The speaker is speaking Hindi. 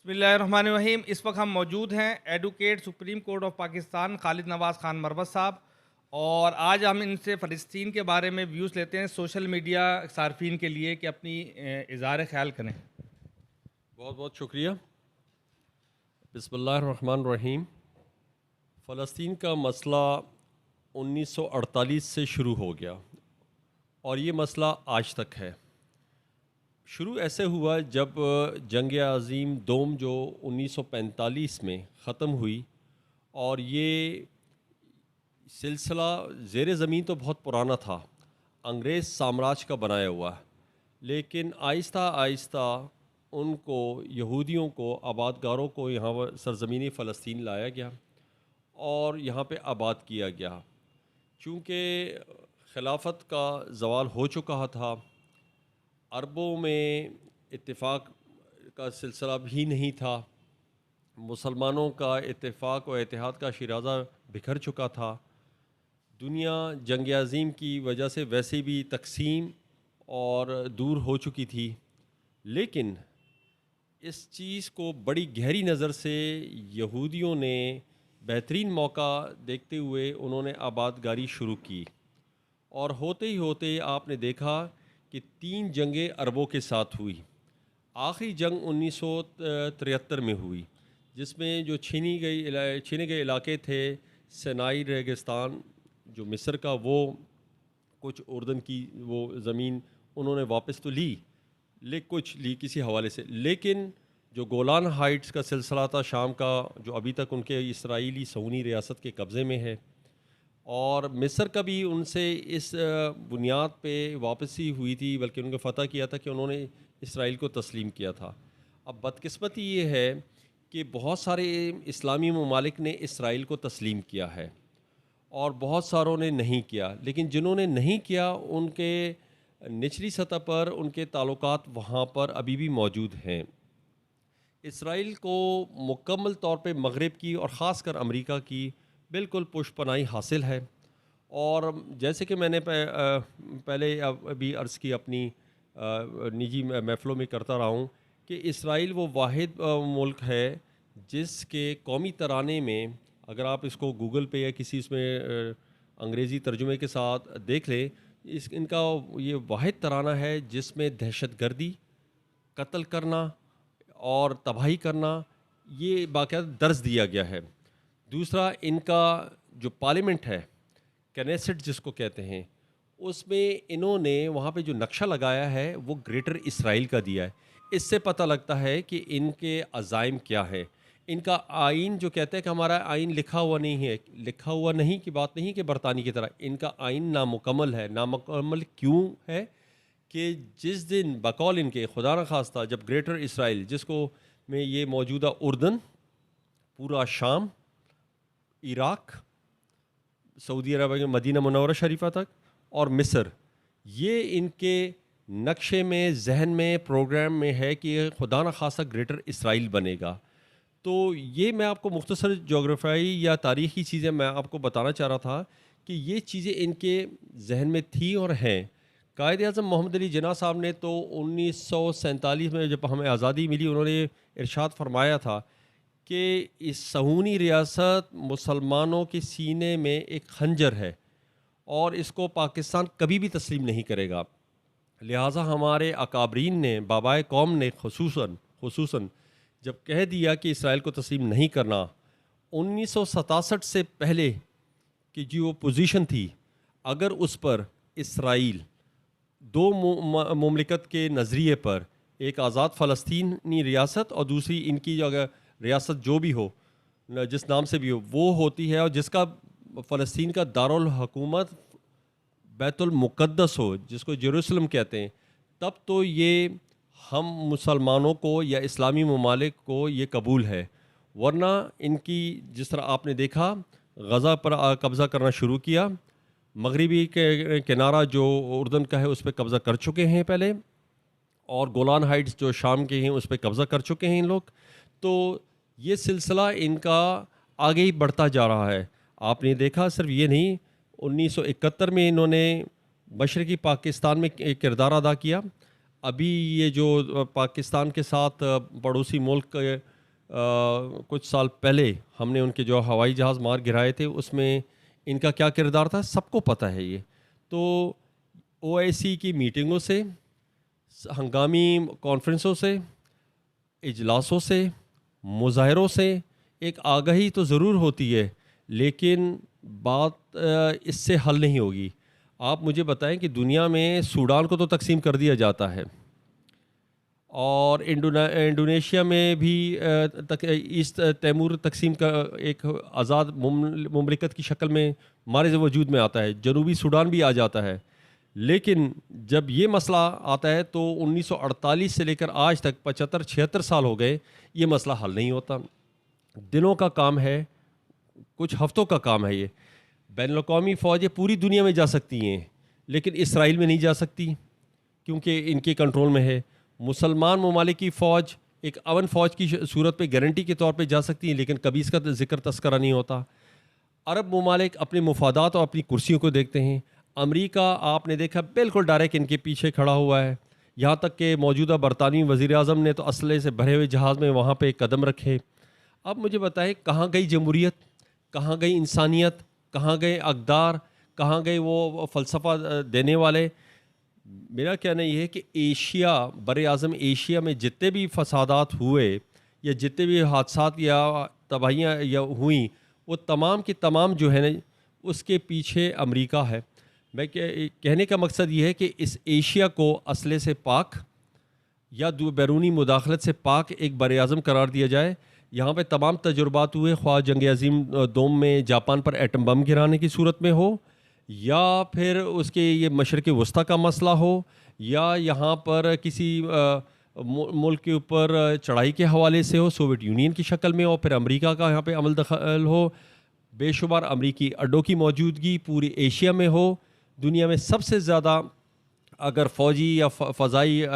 बिस्मिल्लाहिर्रहमानिर्रहीम। इस वक्त हम मौजूद हैं advocate supreme court of Pakistan Khalid Nawaz Khan Marwat साहब, और आज हम इनसे फ़लस्तीन के बारे में व्यूज़ लेते हैं सोशल मीडिया सार्फिन के लिए कि अपनी इज़हार ख्याल करें। बहुत बहुत शुक्रिया। बिस्मिल्लाहिर्रहमानिर्रहीम। फ़लस्तीन का मसला 1948 से शुरू हो गया और ये मसला आज तक है। शुरू ऐसे हुआ जब जंग अज़ीम दोम जो 1945 में ख़त्म हुई, और ये सिलसिला ज़ेर ज़मीन तो बहुत पुराना था, अंग्रेज़ साम्राज्य का बनाया हुआ, लेकिन आहिस्ता आहिस्ता उनको यहूदियों को, आबादगारों को यहाँ पर सरज़मीन फ़लस्तीन लाया गया और यहाँ पे आबाद किया गया। चूँकि खिलाफत का ज़वाल हो चुका था, अरबों में इत्तेफाक का सिलसिला भी नहीं था, मुसलमानों का इत्तेफाक और इत्तेहाद का शिराज़ा बिखर चुका था, दुनिया जंग अज़ीम की वजह से वैसे भी तकसीम और दूर हो चुकी थी। लेकिन इस चीज़ को बड़ी गहरी नज़र से यहूदियों ने बेहतरीन मौका देखते हुए उन्होंने आबादगारी शुरू की, और होते ही होते आपने देखा कि 3 जंगें अरबों के साथ हुई। आखिरी जंग 1973 में हुई, जिसमें जो छीने गए इलाके थे, सिनाई रेगिस्तान जो मिस्र का, वो कुछ उर्दन की वो ज़मीन उन्होंने वापस तो ली, कुछ ली किसी हवाले से, लेकिन जो गोलान हाइट्स का सिलसिला था शाम का, जो अभी तक उनके इसराइली सऊनी रियासत के कब्ज़े में है, और मिस्र का भी उनसे इस बुनियाद पे वापसी हुई थी, बल्कि उनको फ़तह किया था कि उन्होंने इसराइल को तस्लीम किया था। अब बदकिस्मती ये है कि बहुत सारे इस्लामी ममालिक ने इसराइल को तस्लीम किया है और बहुत सारों ने नहीं किया, लेकिन जिन्होंने नहीं किया उनके निचली सतह पर उनके ताल्लुकात वहाँ पर अभी भी मौजूद हैं। इसराइल को मुकम्मल तौर पे मगरिब की और ख़ासकर अमेरिका की बिल्कुल पुष्पनाही हासिल है, और जैसे कि मैंने पहले अभी अर्ज़ की अपनी निजी महफ़िलों में करता रहा हूँ कि इसराइल वो वाहिद मुल्क है जिसके कौमी तराने में, अगर आप इसको गूगल पे या किसी इसमें अंग्रेज़ी तर्जुमे के साथ देख लें, इनका ये वाहिद तराना है जिसमें दहशतगर्दी, कत्ल करना और तबाही करना, ये बाकायदा दर्ज दिया गया है। दूसरा, इनका जो पार्लियामेंट है, कैनेसेट जिसको कहते हैं, उसमें इन्होंने वहाँ पे जो नक्शा लगाया है वो ग्रेटर इसराइल का दिया है। इससे पता लगता है कि इनके अज़ाइम क्या है। इनका आइन जो कहते हैं कि हमारा आइन लिखा हुआ नहीं है, लिखा हुआ नहीं की बात नहीं कि बरतानी की तरह, इनका आइन नामुकम्मल है। नामुकम्मल क्यों है कि जिस दिन बकौल इनके खुदा न खास्ता जब ग्रेटर इसराइल, जिसको में ये मौजूदा उर्दन, पूरा शाम, इराक़, सऊदी अरब के मदीना मुनव्वरा शरीफा तक और मिस्र, ये इनके नक्शे में, जहन में, प्रोग्राम में है कि खुदा न खासा ग्रेटर इसराइल बनेगा। तो ये मैं आपको मुख्तसर जोग्राफ़ियाई या तारीख़ी चीज़ें मैं आपको बताना चाह रहा था कि ये चीज़ें इनके जहन में थी और हैं। कायद-ए-आज़म मोहम्मद अली जिन्ना साहब ने तो 1947 में जब हमें आज़ादी मिली, उन्होंने इरशाद फरमाया था कि इस सहूनी रियासत मुसलमानों के सीने में एक खंजर है और इसको पाकिस्तान कभी भी तस्लीम नहीं करेगा। लिहाजा हमारे अकाबरीन ने, बाबाए कौम ने खुसूसन जब कह दिया कि इसराइल को तस्लीम नहीं करना, 1967 से पहले की जो पोजीशन थी, अगर उस पर इसराइल दो मुमलिकत के नज़रिए पर, एक आज़ाद फ़लस्तीनी रियासत और दूसरी इनकी जो अगर रियासत जो भी हो, जिस नाम से भी हो, वो होती है, और जिसका फ़लस्तीन का दारुल हुकूमत बैतुल मुक़द्दस हो, जिसको जेरूसलम कहते हैं, तब तो ये हम मुसलमानों को या इस्लामी ममालिक को ये कबूल है। वरना इनकी, जिस तरह आपने देखा, गज़ा पर कब्ज़ा करना शुरू किया, मगरिबी के किनारा जो उर्दन का है उस पर कब्ज़ा कर चुके हैं पहले, और गोलान हाइट्स जो शाम के हैं उस पर कब्ज़ा कर चुके हैं इन लोग। तो ये सिलसिला इनका आगे ही बढ़ता जा रहा है। आपने देखा, सिर्फ ये नहीं, 1971 में इन्होंने मशरक़ी पाकिस्तान में एक किरदार अदा किया। अभी ये जो पाकिस्तान के साथ पड़ोसी मुल्क कुछ साल पहले हमने उनके जो हवाई जहाज़ मार गिराए थे, उसमें इनका क्या किरदार था सबको पता है ये। तो ओआईसी की मीटिंगों से, हंगामी कॉन्फ्रेंसों से, इजलासों से, मुजाहरों से एक आगाही तो ज़रूर होती है, लेकिन बात इससे हल नहीं होगी। आप मुझे बताएं कि दुनिया में सूडान को तो तकसीम कर दिया जाता है, और इंडोनेशिया में भी ईस्ट तैमूर तकसीम का एक आज़ाद मुमलिकत की शक्ल में मारे वजूद में आता है, जनूबी सूडान भी आ जाता है। लेकिन जब ये मसला आता है तो 1948 से लेकर आज तक 75-76 साल हो गए, ये मसला हल नहीं होता। दिनों का काम है, कुछ हफ्तों का काम है। ये बैनुल-अक़वामी फ़ौजें पूरी दुनिया में जा सकती हैं, लेकिन इसराइल में नहीं जा सकती क्योंकि इनके कंट्रोल में है। मुसलमान ममालिक की फ़ौज एक अवन फ़ौज की सूरत पे गारंटी के तौर पे जा सकती है, लेकिन कभी इसका ज़िक्र तस्करा नहीं होता। अरब ममालिक अपने मुफादात और अपनी कुर्सियों को देखते हैं। अमेरिका आपने देखा बिल्कुल डायरेक्ट इनके पीछे खड़ा हुआ है। यहाँ तक कि मौजूदा बरतानवी वज़ीर-ए-आज़म ने तो असले से भरे हुए जहाज़ में वहाँ पे कदम रखे। अब मुझे बताएं, कहाँ गई जमहूरियत, कहाँ गई इंसानियत, कहाँ गए अक़दार, कहाँ गए वो फ़लसफ़ा देने वाले। मेरा कहना ये है कि एशिया, बर-ए-आज़म एशिया में जितने भी फ़सादात हुए या जितने भी हादसात या तबाहियाँ या हुई, वो तमाम की तमाम जो है ना, उसके पीछे अमेरिका है। मैं कहने का मकसद ये है कि इस एशिया को असले से पाक या बैरूनी मुदाखलत से पाक एक बर-ए-आज़म करार दिया जाए। यहाँ पे तमाम तजुर्बात हुए, ख्वाह जंग अज़ीम दोम में जापान पर एटम बम गिराने की सूरत में हो, या फिर उसके ये मशरिक़ वस्ता का मसला हो, या यहाँ पर किसी मुल्क के ऊपर चढ़ाई के हवाले से हो, सोवियत यूनियन की शक्ल में हो, फिर अमेरिका का यहाँ पे अमल दखल हो, बेशुमार अमरीकी अड्डों की मौजूदगी पूरी एशिया में हो। दुनिया में सबसे ज़्यादा अगर फ़ौजी या फ़ज़ाई